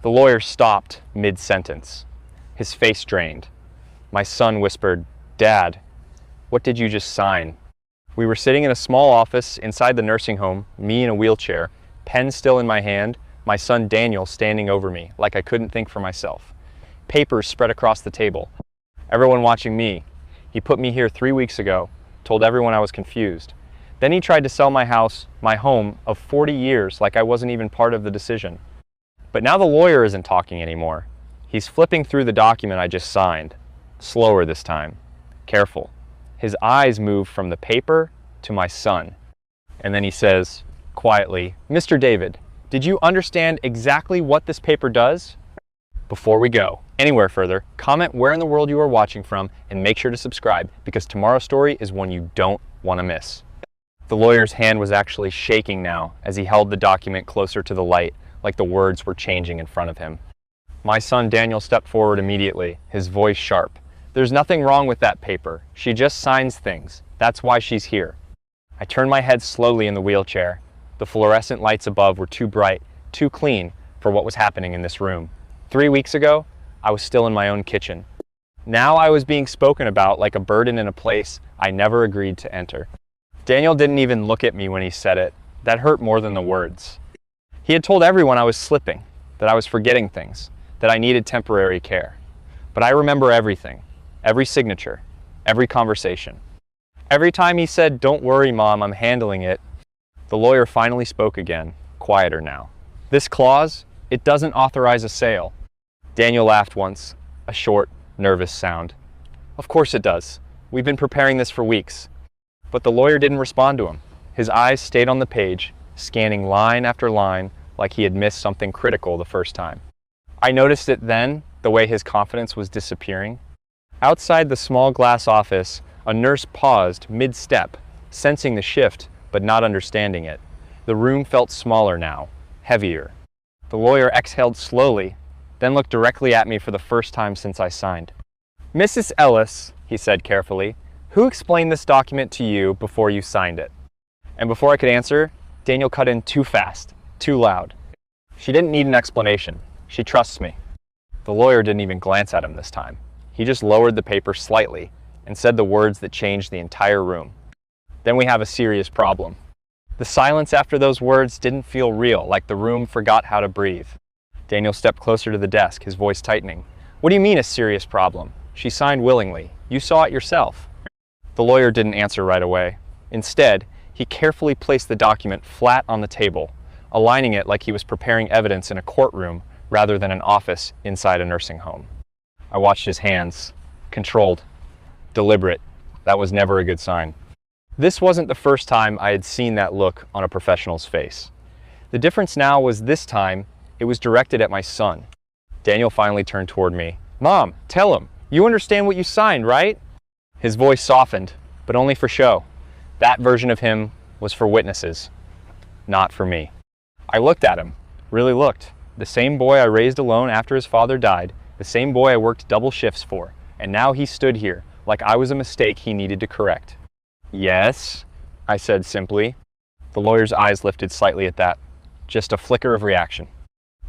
The lawyer stopped mid-sentence, his face drained. My son whispered, "Dad, what did you just sign?" We were sitting in a small office inside the nursing home, me in a wheelchair, pen still in my hand, my son Daniel standing over me like I couldn't think for myself. Papers spread across the table. Everyone watching me. He put me here 3 weeks ago, told everyone I was confused. Then he tried to sell my house, my home of 40 years like I wasn't even part of the decision. But now the lawyer isn't talking anymore. He's flipping through the document I just signed. Slower this time. Careful. His eyes move from the paper to my son. And then he says, quietly, "Mr. David, did you understand exactly what this paper does?" Before we go anywhere further, comment where in the world you are watching from and make sure to subscribe because tomorrow's story is one you don't want to miss. The lawyer's hand was actually shaking now as he held the document closer to the light, like the words were changing in front of him. My son Daniel stepped forward immediately, his voice sharp. "There's nothing wrong with that paper. She just signs things. That's why she's here." I turned my head slowly in the wheelchair. The fluorescent lights above were too bright, too clean for what was happening in this room. 3 weeks ago, I was still in my own kitchen. Now I was being spoken about like a burden in a place I never agreed to enter. Daniel didn't even look at me when he said it. That hurt more than the words. He had told everyone I was slipping, that I was forgetting things, that I needed temporary care. But I remember everything. Every signature, every conversation. Every time he said, "Don't worry, Mom, I'm handling it," the lawyer finally spoke again, quieter now. "This clause, it doesn't authorize a sale." Daniel laughed once, a short, nervous sound. "Of course it does. We've been preparing this for weeks." But the lawyer didn't respond to him. His eyes stayed on the page, scanning line after line like he had missed something critical the first time. I noticed it then, the way his confidence was disappearing. Outside the small glass office, a nurse paused mid-step, sensing the shift but not understanding it. The room felt smaller now, heavier. The lawyer exhaled slowly, then looked directly at me for the first time since I signed. "Mrs. Ellis," he said carefully, "who explained this document to you before you signed it?" And before I could answer, Daniel cut in too fast, too loud. "She didn't need an explanation. She trusts me." The lawyer didn't even glance at him this time. He just lowered the paper slightly and said the words that changed the entire room. "Then we have a serious problem." The silence after those words didn't feel real, like the room forgot how to breathe. Daniel stepped closer to the desk, his voice tightening. "What do you mean a serious problem? She signed willingly. You saw it yourself." The lawyer didn't answer right away. Instead, he carefully placed the document flat on the table, aligning it like he was preparing evidence in a courtroom rather than an office inside a nursing home. I watched his hands, controlled, deliberate. That was never a good sign. This wasn't the first time I had seen that look on a professional's face. The difference now was this time, it was directed at my son. Daniel finally turned toward me. "Mom, tell him. You understand what you signed, right?" His voice softened, but only for show. That version of him was for witnesses, not for me. I looked at him, really looked. The same boy I raised alone after his father died, the same boy I worked double shifts for, and now he stood here, like I was a mistake he needed to correct. "Yes," I said simply. The lawyer's eyes lifted slightly at that, just a flicker of reaction.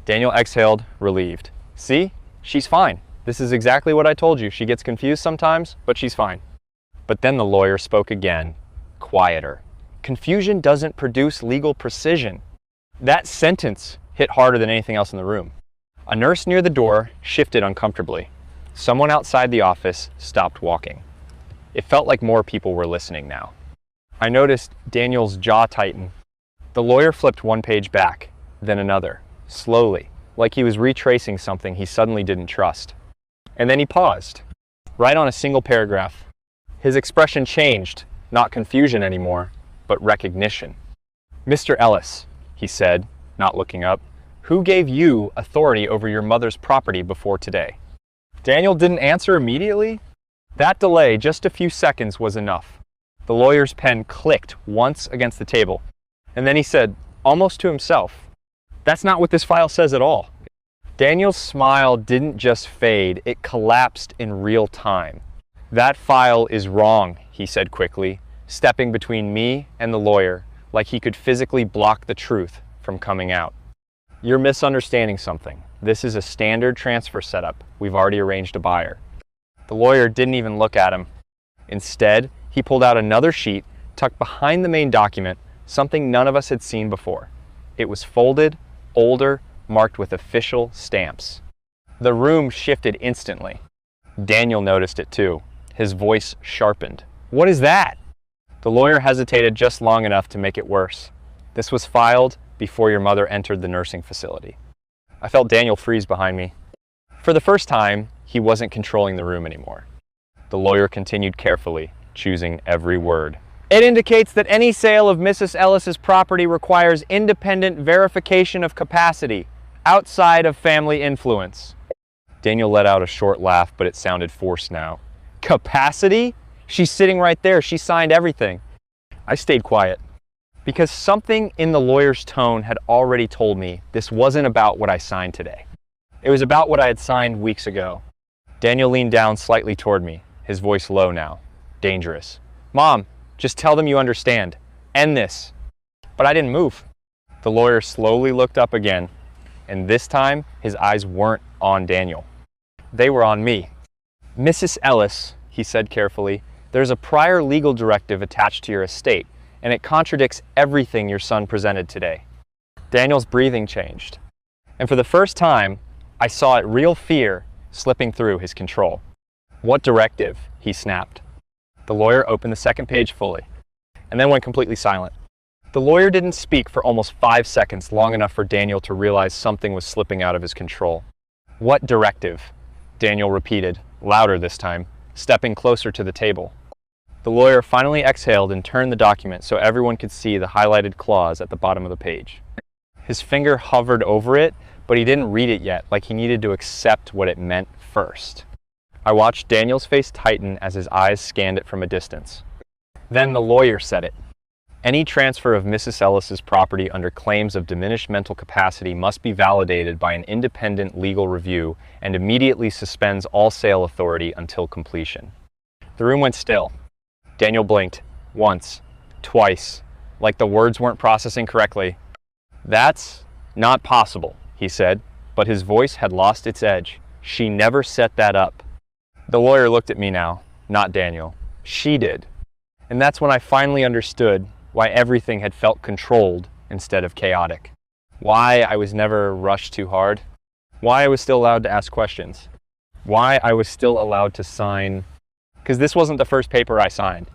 Daniel exhaled, relieved. "See? She's fine. This is exactly what I told you. She gets confused sometimes, but she's fine." But then the lawyer spoke again, quieter. "Confusion doesn't produce legal precision." That sentence hit harder than anything else in the room. A nurse near the door shifted uncomfortably. Someone outside the office stopped walking. It felt like more people were listening now. I noticed Daniel's jaw tighten. The lawyer flipped one page back, then another, slowly, like he was retracing something he suddenly didn't trust. And then he paused, right on a single paragraph. His expression changed, not confusion anymore, but recognition. "Mr. Ellis," he said, not looking up, "who gave you authority over your mother's property before today?" Daniel didn't answer immediately. That delay, just a few seconds, was enough. The lawyer's pen clicked once against the table, and then he said, almost to himself, "That's not what this file says at all." Daniel's smile didn't just fade, it collapsed in real time. "That file is wrong," he said quickly, stepping between me and the lawyer, like he could physically block the truth from coming out. "You're misunderstanding something. This is a standard transfer setup. We've already arranged a buyer." The lawyer didn't even look at him. Instead, he pulled out another sheet tucked behind the main document, something none of us had seen before. It was folded, older, marked with official stamps. The room shifted instantly. Daniel noticed it too. His voice sharpened. "What is that?" The lawyer hesitated just long enough to make it worse. "This was filed before your mother entered the nursing facility." I felt Daniel freeze behind me. For the first time, he wasn't controlling the room anymore. The lawyer continued carefully, choosing every word. "It indicates that any sale of Mrs. Ellis's property requires independent verification of capacity, outside of family influence." Daniel let out a short laugh, but it sounded forced now. "Capacity? She's sitting right there. She signed everything." I stayed quiet, because something in the lawyer's tone had already told me this wasn't about what I signed today. It was about what I had signed weeks ago. Daniel leaned down slightly toward me, his voice low now, dangerous. "Mom, just tell them you understand. End this." But I didn't move. The lawyer slowly looked up again, and this time his eyes weren't on Daniel. They were on me. "Mrs. Ellis," he said carefully, "there's a prior legal directive attached to your estate, and it contradicts everything your son presented today." Daniel's breathing changed, and for the first time, I saw it real fear slipping through his control. "What directive?" he snapped. The lawyer opened the second page fully, and then went completely silent. The lawyer didn't speak for almost 5 seconds, long enough for Daniel to realize something was slipping out of his control. "What directive?" Daniel repeated, louder this time, stepping closer to the table. The lawyer finally exhaled and turned the document so everyone could see the highlighted clause at the bottom of the page. His finger hovered over it, but he didn't read it yet, like he needed to accept what it meant first. I watched Daniel's face tighten as his eyes scanned it from a distance. Then the lawyer said it. "Any transfer of Mrs. Ellis's property under claims of diminished mental capacity must be validated by an independent legal review and immediately suspends all sale authority until completion." The room went still. Daniel blinked, once, twice, like the words weren't processing correctly. "That's not possible," he said, but his voice had lost its edge. "She never set that up." The lawyer looked at me now, not Daniel. She did. And that's when I finally understood why everything had felt controlled instead of chaotic. Why I was never rushed too hard. Why I was still allowed to ask questions. Why I was still allowed to sign. Because this wasn't the first paper I signed.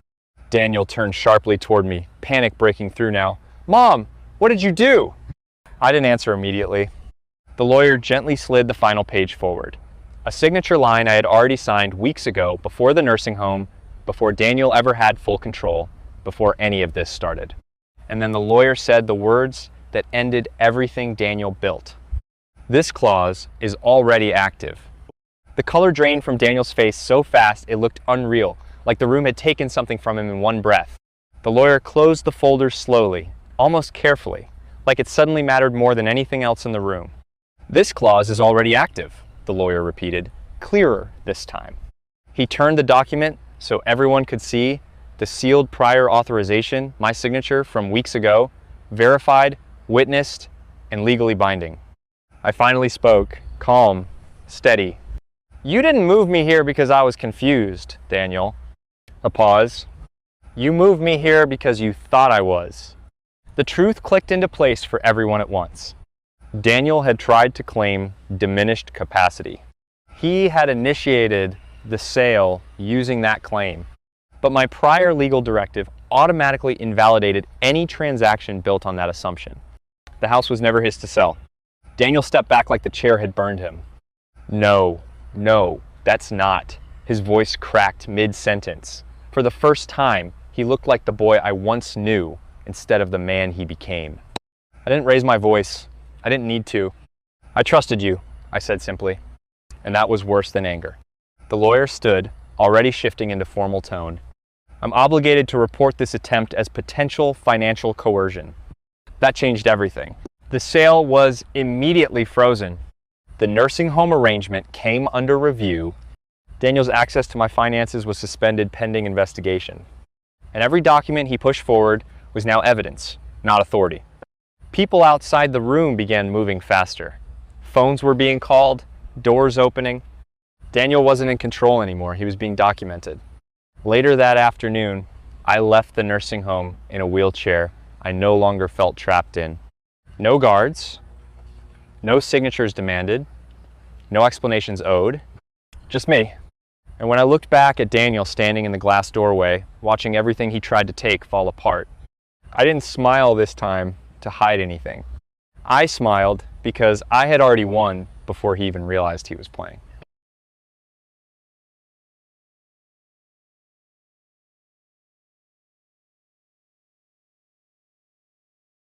Daniel turned sharply toward me, panic breaking through now. "Mom, what did you do?" I didn't answer immediately. The lawyer gently slid the final page forward. A signature line I had already signed weeks ago, before the nursing home, before Daniel ever had full control, before any of this started. And then the lawyer said the words that ended everything Daniel built. "This clause is already active." The color drained from Daniel's face so fast it looked unreal, like the room had taken something from him in one breath. The lawyer closed the folders slowly, almost carefully, like it suddenly mattered more than anything else in the room. "This clause is already active," the lawyer repeated, clearer this time. He turned the document so everyone could see the sealed prior authorization, my signature from weeks ago, verified, witnessed, and legally binding. I finally spoke, calm, steady. "You didn't move me here because I was confused, Daniel." A pause. "You moved me here because you thought I was." The truth clicked into place for everyone at once. Daniel had tried to claim diminished capacity. He had initiated the sale using that claim. But my prior legal directive automatically invalidated any transaction built on that assumption. The house was never his to sell. Daniel stepped back like the chair had burned him. No, that's not." His voice cracked mid-sentence. For the first time, he looked like the boy I once knew instead of the man he became. I didn't raise my voice. I didn't need to. "I trusted you," I said simply. And that was worse than anger. The lawyer stood, already shifting into formal tone. "I'm obligated to report this attempt as potential financial coercion." That changed everything. The sale was immediately frozen. The nursing home arrangement came under review. Daniel's access to my finances was suspended pending investigation. And every document he pushed forward was now evidence, not authority. People outside the room began moving faster. Phones were being called, doors opening. Daniel wasn't in control anymore. He was being documented. Later that afternoon, I left the nursing home in a wheelchair I no longer felt trapped in. No guards, no signatures demanded, no explanations owed, just me. And when I looked back at Daniel standing in the glass doorway, watching everything he tried to take fall apart, I didn't smile this time to hide anything. I smiled because I had already won before he even realized he was playing.